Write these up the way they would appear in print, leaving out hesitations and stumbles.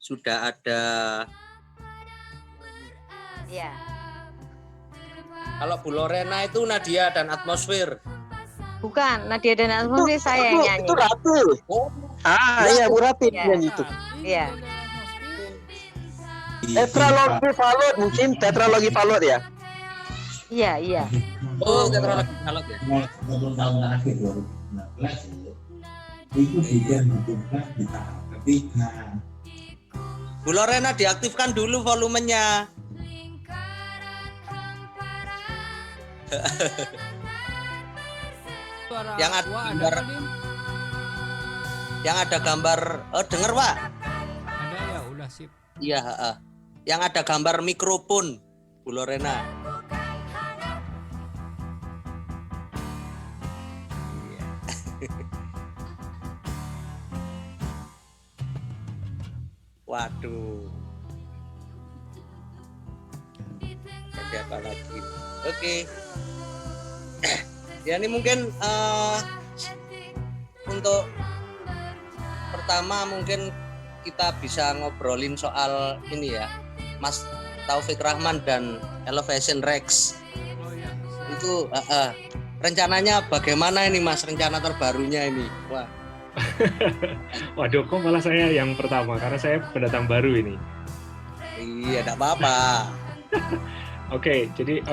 sudah ada. Ya. Kalau Bu Lorena itu Nadia dan Atmosfer. Bukan, Nadia dan Atmosfer saya yang nyanyi. Itu Rati. Oh, Iya Bu Rati Iya. yang itu. Iya. Tetralogi Falut mungkin tetralogi Falut ya. Iya. oh tetralogi Falut ya. Tahun akhir 2016 itu juga dibuka di tahap ketiga. Bu Lorena diaktifkan dulu volumenya. Yang ada gambar, yang ada gambar, denger Pak? Ada ya, udah sip. Iya, yang ada gambar mikrofon, Bu Lorena. Waduh. Ada apa lagi? Oke. Ya ini mungkin untuk pertama mungkin kita bisa ngobrolin soal ini ya, Mas Taufik Rahman dan Elevation Rex. Oh ya. Itu rencananya bagaimana ini Mas, rencana terbarunya ini? Wah. Waduh, kok malah saya yang pertama karena saya pendatang baru ini. Iya, enggak apa-apa. Oke, jadi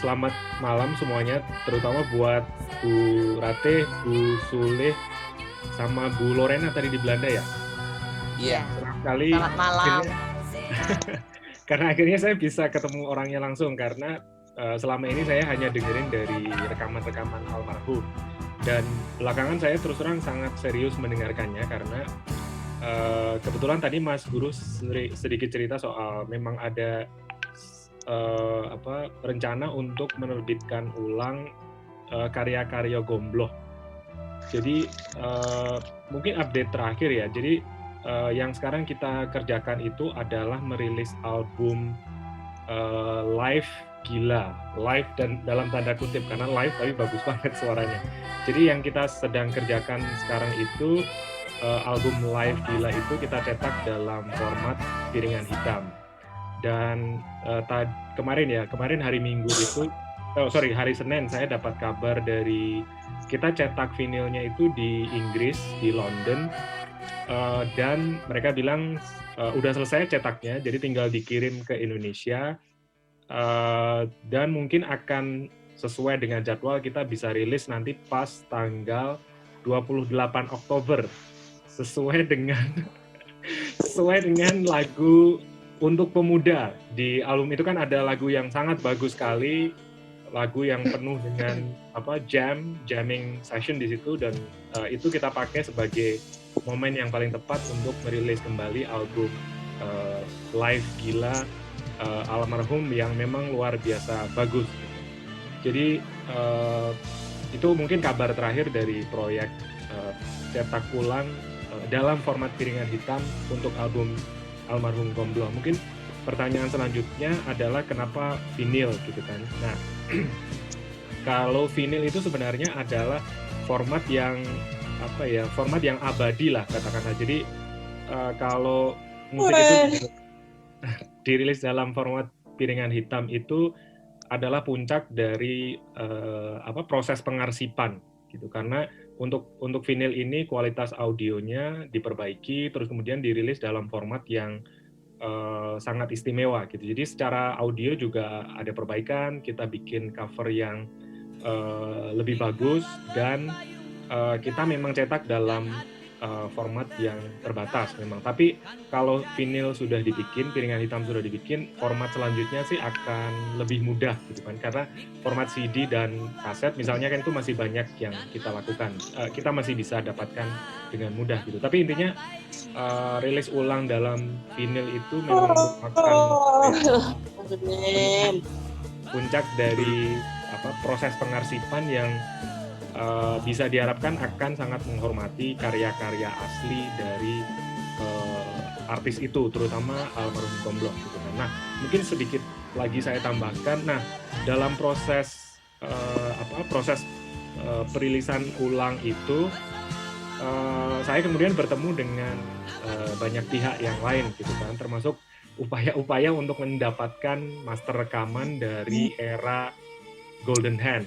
selamat malam semuanya, terutama buat Bu Rate, Bu Suleh, sama Bu Lorena tadi di Belanda ya. Iya. Senang sekali. Selamat malam. Karena akhirnya saya bisa ketemu orangnya langsung karena selama ini saya hanya dengerin dari rekaman-rekaman almarhum. Dan belakangan saya terus terang sangat serius mendengarkannya karena kebetulan tadi Mas Guru sedikit cerita soal memang ada rencana untuk menerbitkan ulang karya-karya Gombloh. Jadi mungkin update terakhir ya. Jadi yang sekarang kita kerjakan itu adalah merilis album live gila, live dan dalam tanda kutip karena live tapi bagus banget suaranya. Jadi yang kita sedang kerjakan sekarang itu album live gila itu kita cetak dalam format piringan hitam. Dan kemarin hari Minggu itu, hari Senin saya dapat kabar dari kita cetak vinilnya itu di Inggris, di London, dan mereka bilang udah selesai cetaknya, jadi tinggal dikirim ke Indonesia, dan mungkin akan sesuai dengan jadwal kita bisa rilis nanti pas tanggal 28 Oktober, sesuai dengan lagu untuk pemuda. Di album itu kan ada lagu yang sangat bagus sekali, lagu yang penuh dengan jamming session di situ, dan itu kita pakai sebagai momen yang paling tepat untuk merilis kembali album live gila almarhum yang memang luar biasa bagus. Jadi itu mungkin kabar terakhir dari proyek cetak ulang dalam format piringan hitam untuk album almarhum Gombloh. Mungkin pertanyaan selanjutnya adalah kenapa vinil gitu kan. Nah, kalau vinil itu sebenarnya adalah format yang format yang abadi lah katakanlah. Jadi kalau musik itu dirilis dalam format piringan hitam itu adalah puncak dari proses pengarsipan gitu, karena untuk vinil ini kualitas audionya diperbaiki terus kemudian dirilis dalam format yang sangat istimewa gitu. Jadi secara audio juga ada perbaikan, kita bikin cover yang lebih bagus, dan kita memang cetak dalam format yang terbatas memang. Tapi kalau vinil sudah dibikin, piringan hitam sudah dibikin, format selanjutnya sih akan lebih mudah gitu kan, karena format CD dan kaset misalnya kan itu masih banyak yang kita lakukan, kita masih bisa dapatkan dengan mudah gitu. Tapi intinya rilis ulang dalam vinil itu memang merupakan puncak dari proses pengarsipan yang bisa diharapkan akan sangat menghormati karya-karya asli dari artis itu, terutama almarhum Gombloh gitu. Nah, mungkin sedikit lagi saya tambahkan. Nah, dalam proses perilisan ulang itu saya kemudian bertemu dengan banyak pihak yang lain gitu kan, termasuk upaya-upaya untuk mendapatkan master rekaman dari era Golden Hand.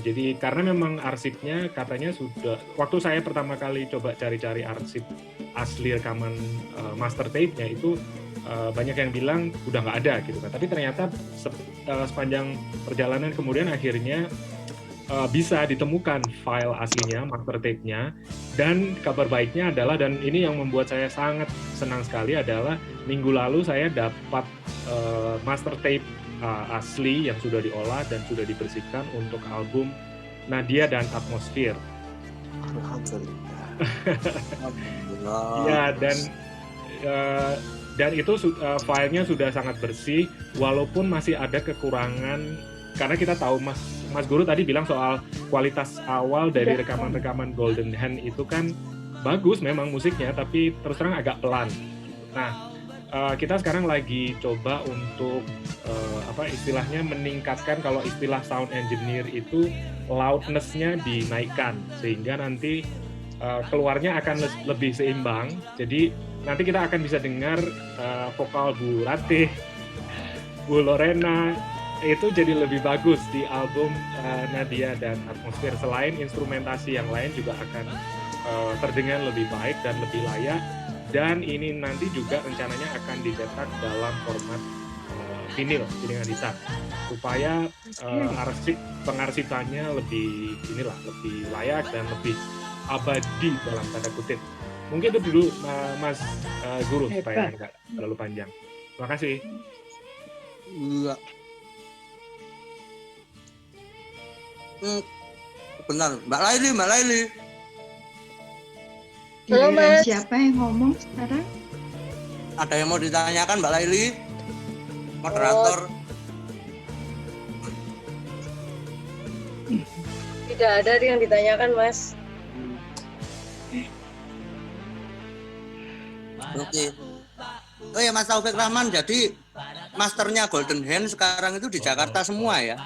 Jadi karena memang arsipnya katanya sudah, waktu saya pertama kali coba cari-cari arsip asli rekaman master tape-nya itu banyak yang bilang udah nggak ada gitu kan. Tapi ternyata sepanjang perjalanan kemudian akhirnya bisa ditemukan file aslinya, master tape-nya. Dan kabar baiknya adalah, dan ini yang membuat saya sangat senang sekali adalah minggu lalu saya dapat master tape asli yang sudah diolah dan sudah dibersihkan untuk album Nadia dan Atmosphere. Alhamdulillah. Ya, dan itu filenya sudah sangat bersih, walaupun masih ada kekurangan, karena kita tahu Mas Guru tadi bilang soal kualitas awal dari rekaman-rekaman Golden Hand itu kan bagus memang musiknya, tapi terus terang agak pelan. Nah, kita sekarang lagi coba untuk istilahnya meningkatkan, kalau istilah sound engineer itu loudness-nya dinaikkan sehingga nanti keluarnya akan lebih seimbang. Jadi nanti kita akan bisa dengar vokal Bu Ratih, Bu Lorena itu jadi lebih bagus di album Nadia dan Atmosphere. Selain instrumentasi yang lain juga akan terdengar lebih baik dan lebih layak. Dan ini nanti juga rencananya akan dicetak dalam format vinil, piringan hitam, supaya pengarsipannya lebih layak dan lebih abadi dalam tanda kutip. Mungkin itu dulu Mas Guru supaya nggak terlalu panjang. Terima kasih. Iya. Benar, Mbak Laili. Giliran siapa yang ngomong sekarang? Ada yang mau ditanyakan Mbak Laili? Moderator. Tidak ada yang ditanyakan, Mas. Oke. Oh ya, Mas Taufik Rahman, jadi masternya Golden Hand sekarang itu di Jakarta semua ya?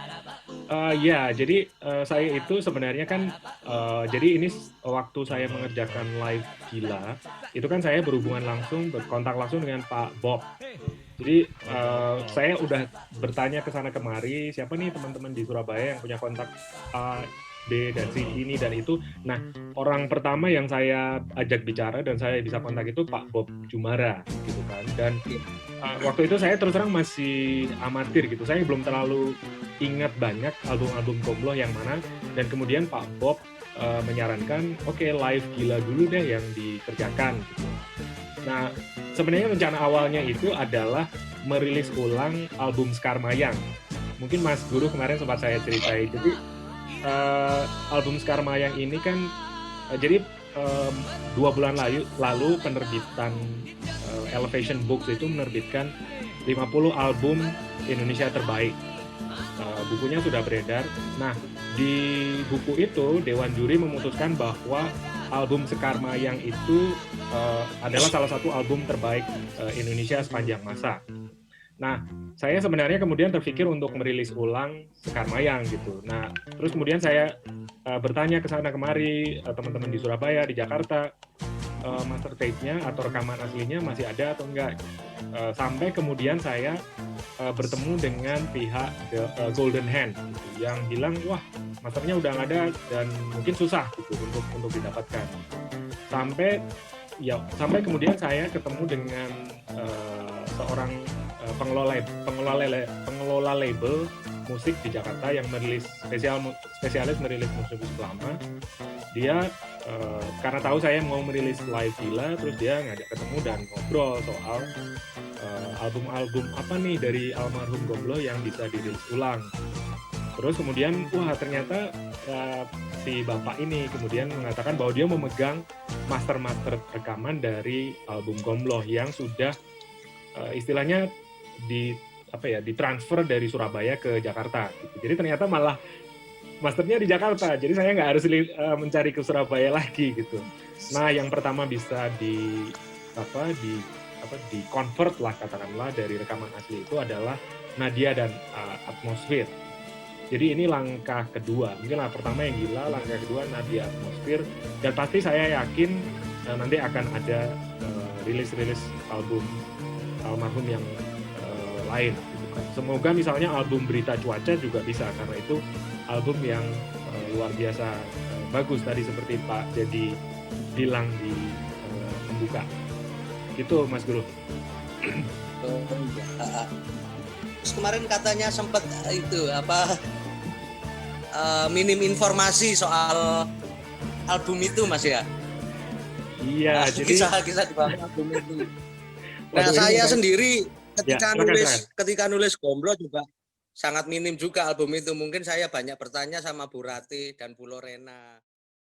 Ya, jadi saya itu sebenarnya kan, jadi ini waktu saya mengerjakan live gila, itu kan saya berkontak langsung dengan Pak Bob. Jadi saya udah bertanya ke sana kemari, siapa nih teman-teman di Surabaya yang punya kontak A, B, dan C, ini dan itu. Nah, orang pertama yang saya ajak bicara dan saya bisa kontak itu Pak Bob Jumara, gitu kan. Dan waktu itu saya terus terang masih amatir gitu, saya belum terlalu ingat banyak album-album Gombloh yang mana, dan kemudian Pak Bob menyarankan, oke, live gila dulu deh yang dikerjakan gitu. Nah, sebenarnya rencana awalnya itu adalah merilis ulang album Sekar Mayang. Mungkin Mas Guru kemarin sempat saya ceritain. Jadi album Sekar Mayang ini kan jadi 2 bulan lalu penerbitan Elevation Books itu menerbitkan 50 album Indonesia terbaik. Bukunya sudah beredar. Nah, di buku itu Dewan Juri memutuskan bahwa album Sekar Mayang itu adalah salah satu album terbaik Indonesia sepanjang masa. Nah, saya sebenarnya kemudian terpikir untuk merilis ulang Sekar Mayang gitu. Nah, terus kemudian saya bertanya ke sana kemari, teman-teman di Surabaya, di Jakarta, master tape-nya atau rekaman aslinya masih ada atau enggak. Sampai kemudian saya bertemu dengan pihak Golden Hand gitu, yang bilang, wah, masternya udah nggak ada dan mungkin susah gitu untuk didapatkan. Sampai kemudian saya ketemu dengan seorang pengelola label musik di Jakarta yang spesialis merilis musik lama. Dia karena tahu saya mau merilis live gila, terus dia ngajak ketemu dan ngobrol soal album-album apa nih dari almarhum Gombloh yang bisa dirilis ulang. Terus kemudian, wah, ternyata si bapak ini kemudian mengatakan bahwa dia memegang master rekaman dari album Gombloh yang sudah istilahnya ditransfer dari Surabaya ke Jakarta gitu. Jadi ternyata malah masternya di Jakarta, jadi saya nggak harus mencari ke Surabaya lagi gitu. Nah, yang pertama bisa di convert lah katakanlah dari rekaman asli itu adalah Nadia dan Atmosphere. Jadi ini langkah kedua. Mungkin pertama yang Gila, langkah kedua Nadia Atmosfer. Dan pasti saya yakin nanti akan ada rilis-rilis album almarhum yang lain. Semoga misalnya album Berita Cuaca juga bisa, karena itu album yang luar biasa bagus tadi seperti Pak Jadi bilang di pembuka. Gitu Mas Guru. Terus kemarin katanya sempat itu minim informasi soal album itu Mas ya. Iya, jadi kisah di bawah album itu. Nah, saya sendiri ketika nulis Gomblo juga sangat minim juga album itu. Mungkin saya banyak bertanya sama Bu Rati dan Bu Lorena.